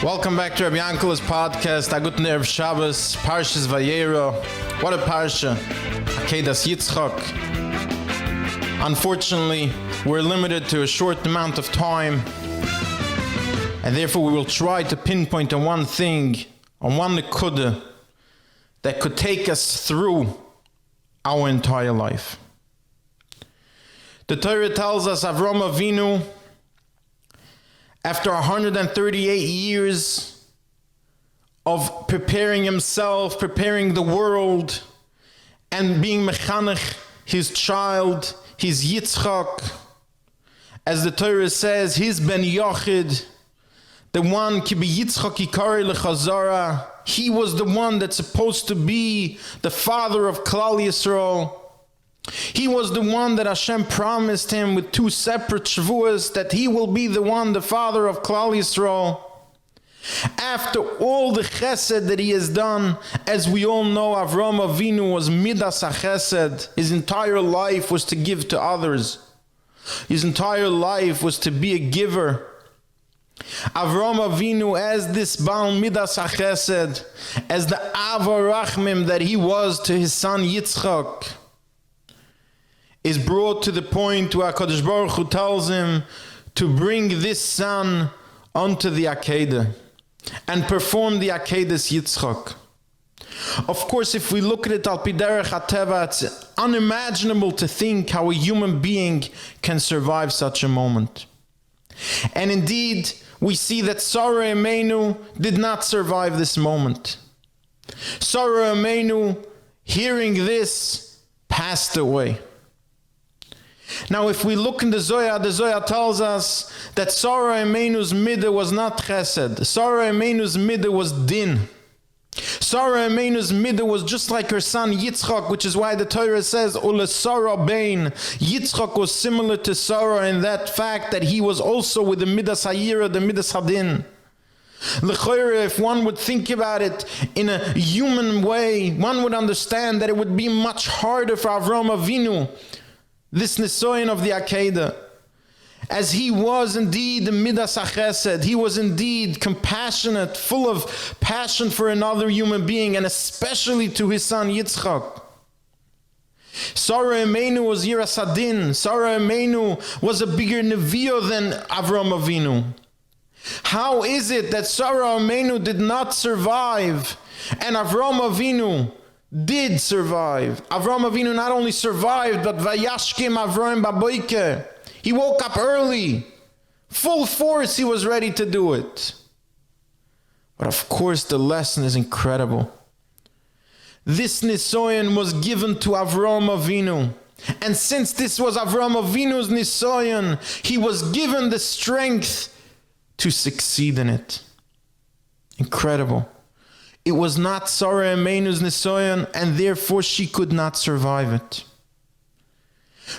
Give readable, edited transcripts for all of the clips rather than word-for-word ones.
Welcome back to Reb Yankele's podcast. A guten Erev Shabbos, Parshas Vayeiro. What a parsha. Akedas Yitzchak. Unfortunately, we're limited to a short amount of time, and therefore we will try to pinpoint on one thing, on one nekuda, that could take us through our entire life. The Torah tells us Avram Avinu, after 138 years of preparing himself, preparing the world, and being mechanech, his child, his Yitzchak, as the Torah says, his ben Yochid, the one ki be Yitzchak Ikari lechazara, he was the one that's supposed to be the father of Klal Yisrael. He was the one that Hashem promised him with two separate shavuos that he will be the one, the father of Klal Yisrael. After all the chesed that he has done, as we all know, Avram Avinu was midas chesed. His entire life was to give to others. His entire life was to be a giver. Avram Avinu, as this Baal midas chesed, as the Ava Rachmim that he was to his son Yitzchak, is brought to the point where HaKadosh Baruch Hu tells him to bring this son onto the Akedah and perform the Akedas Yitzchak. Of course, if we look at it al pi derech hateva, it's unimaginable to think how a human being can survive such a moment. And indeed, we see that Sarah Imenu did not survive this moment. Sarah Imenu, hearing this, passed away. Now, if we look in the Zohar tells us that Sarah Imenu's midah was not chesed. Sarah Imenu's midah was din. Sarah Imenu's midah was just like her son Yitzchak, which is why the Torah says, Ule Sarah Bain. Yitzchak was similar to Sarah in that fact that he was also with the midas hayira, the midas hadin. L'choira, if one would think about it in a human way, one would understand that it would be much harder for Avram Avinu, this Nisoyan of the Akedah, as he was indeed the Midas HaChesed, he was indeed compassionate, full of passion for another human being, and especially to his son Yitzchak. Sarah Imenu was Yiras Hadin. Sarah Imenu was a bigger Nevi'ah than Avram Avinu. How is it that Sarah Imenu did not survive, and Avram Avinu did survive? Avram Avinu not only survived, but Vayashkim Avram Baboike. He woke up early. Full force, he was ready to do it. But of course, the lesson is incredible. This Nisoyan was given to Avram Avinu. And since this was Avram Avinu's Nisoyan, he was given the strength to succeed in it. Incredible. It was not Sarah Imenu's Nisoyan, and therefore she could not survive it.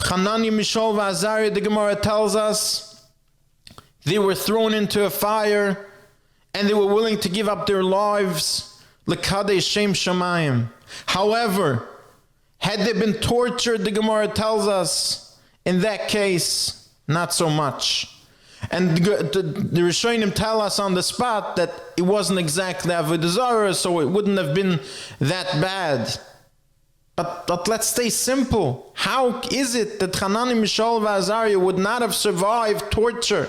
Hanani, Mishael, Azariah, the Gemara tells us, they were thrown into a fire, and they were willing to give up their lives. L'kadei Shem Shamayim. However, had they been tortured, the Gemara tells us, in that case, not so much. And the Rishonim tell us on the spot that it wasn't exactly Avodah Zarah, so it wouldn't have been that bad. But let's stay simple. How is it that Hanani, Mishael, and Azariah would not have survived torture?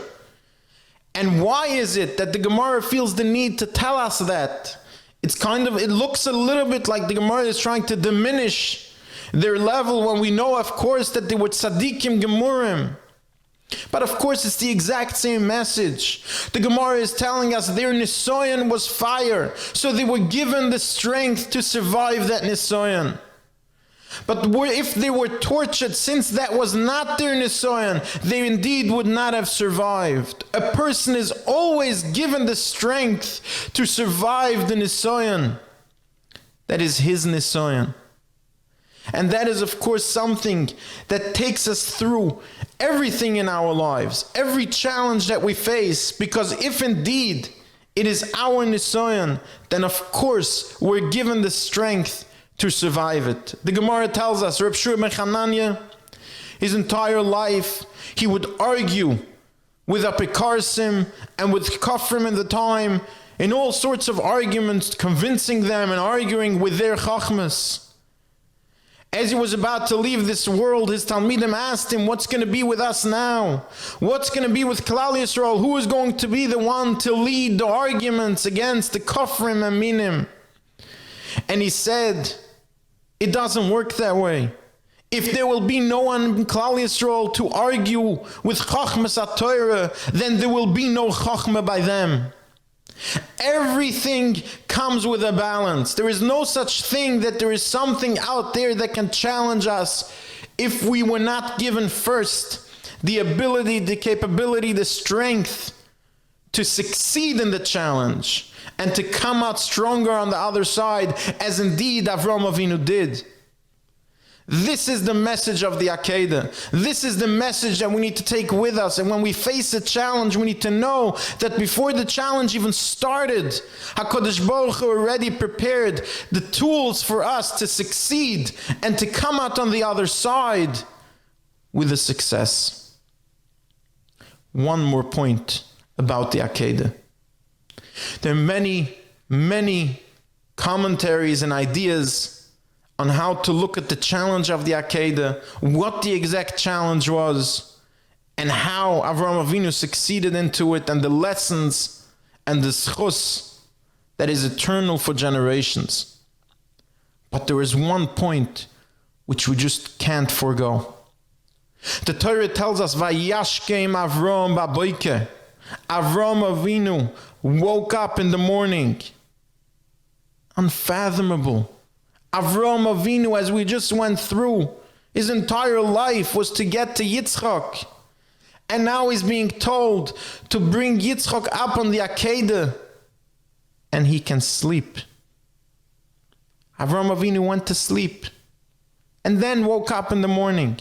And why is it that the Gemara feels the need to tell us that? It looks a little bit like the Gemara is trying to diminish their level when we know, of course, that they were tzaddikim gemurim. But of course, it's the exact same message. The Gemara is telling us their nisoyan was fire, so they were given the strength to survive that nisoyan. But if they were tortured, since that was not their nisoyan, they indeed would not have survived. A person is always given the strength to survive the nisoyan that is his nisoyan. And that is, of course, something that takes us through everything in our lives, every challenge that we face, because if indeed it is our nisoyan, then of course we're given the strength to survive it. The Gemara tells us, Reb Shua ben Chananya, his entire life, he would argue with apikarsim and with kafrim in the time, in all sorts of arguments, convincing them and arguing with their chachmas. As he was about to leave this world, his Talmidim asked him, what's going to be with us now? What's going to be with Klal Yisrael? Who is going to be the one to lead the arguments against the Kofrim and Minim? And he said, it doesn't work that way. If there will be no one in Klal Yisrael to argue with Chachmas HaTorah, then there will be no Chachma by them. Everything comes with a balance. There is no such thing that there is something out there that can challenge us if we were not given first the ability, the capability, the strength to succeed in the challenge and to come out stronger on the other side, as indeed Avraham Avinu did. This is the message of the Akedah. This is the message that we need to take with us. And when we face a challenge, we need to know that before the challenge even started, HaKadosh Baruch Hu already prepared the tools for us to succeed and to come out on the other side with a success. One more point about the Akedah. There are many, many commentaries and ideas on how to look at the challenge of the Akedah, what the exact challenge was, and how Avraham Avinu succeeded into it, and the lessons and the schus that is eternal for generations. But there is one point which we just can't forego. The Torah tells us, Vayashkem Avraham baboike. Avraham Avinu woke up in the morning. Unfathomable. Avraham Avinu, as we just went through, his entire life was to get to Yitzchak. And now he's being told to bring Yitzchak up on the Akedah, and he can sleep. Avraham Avinu went to sleep and then woke up in the morning.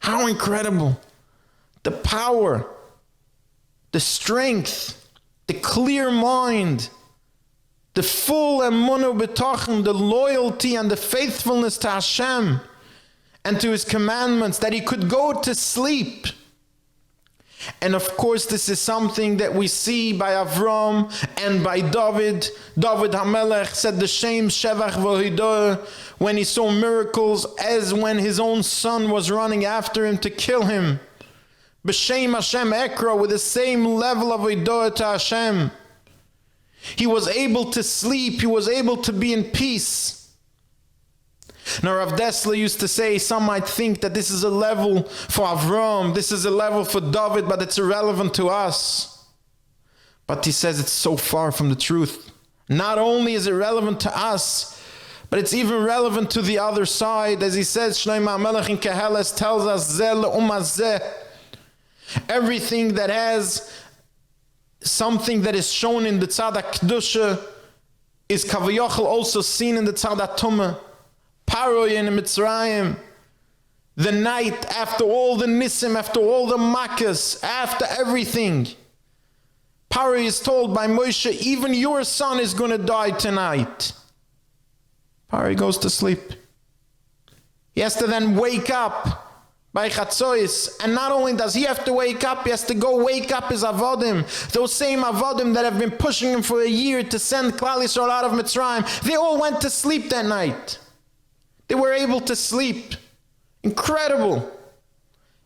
How incredible. The power, the strength, the clear mind, the full emunah b'tochen, the loyalty and the faithfulness to Hashem and to His commandments, that he could go to sleep. And of course, this is something that we see by Avram and by David. David HaMelech said the same Shevach V'Hidor when he saw miracles as when his own son was running after him to kill him. B'Shem Hashem Ekra, with the same level of Hidor to Hashem. He was able to sleep. He was able to be in peace. Now, Rav Dessler used to say, some might think that this is a level for Avram, this is a level for David, but it's irrelevant to us. But he says it's so far from the truth. Not only is it relevant to us, but it's even relevant to the other side. As he says, Shlomo HaMelech in Keheles tells us, Zeh le'umah zeh. Everything that has something that is shown in the Tzad HaKdusha is Kavayachal also seen in the Tzad HaTumah. Paroi in Mitzrayim, the night after all the Nisim, after all the Makkahs, after everything. Paroi is told by Moshe, even your son is going to die tonight. Paroi goes to sleep. He has to then wake up by Chatzois, and not only does he have to wake up, he has to go wake up his Avodim, those same Avodim that have been pushing him for a year to send Klal Yisrael out of Mitzrayim. They all went to sleep that night. They were able to sleep. Incredible.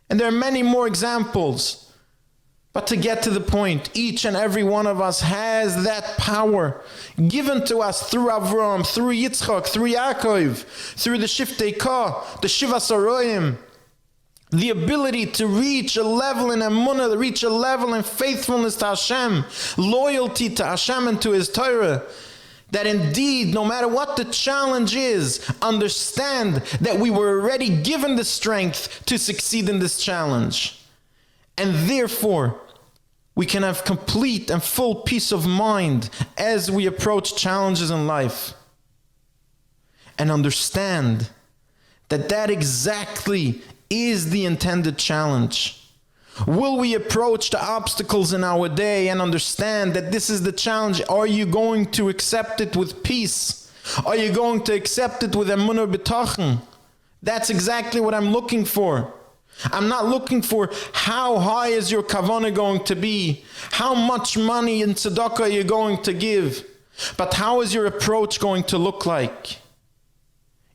And there are many more examples. But to get to the point, each and every one of us has that power given to us through Avram, through Yitzchak, through Yaakov, through the Shiftei Ka, the Shiva Saroyim. The ability to reach a level in emunah, reach a level in faithfulness to Hashem, loyalty to Hashem and to His Torah. That indeed, no matter what the challenge is, understand that we were already given the strength to succeed in this challenge. And therefore, we can have complete and full peace of mind as we approach challenges in life. And understand that that exactly is the intended challenge. Will we approach the obstacles in our day and understand that this is the challenge? Are you going to accept it with peace? Are you going to accept it with emunah b'tochen? That's exactly what I'm looking for. I'm not looking for how high is your kavanah going to be, how much money in tzedakah you're going to give, but how is your approach going to look like?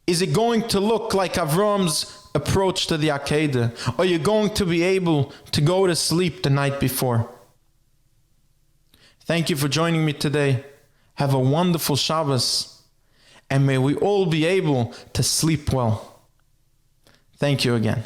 Is it going to look like Avram's approach to the Akedah? Or are you going to be able to go to sleep the night before? Thank you for joining me today. Have a wonderful Shabbos, and may we all be able to sleep well. Thank you again.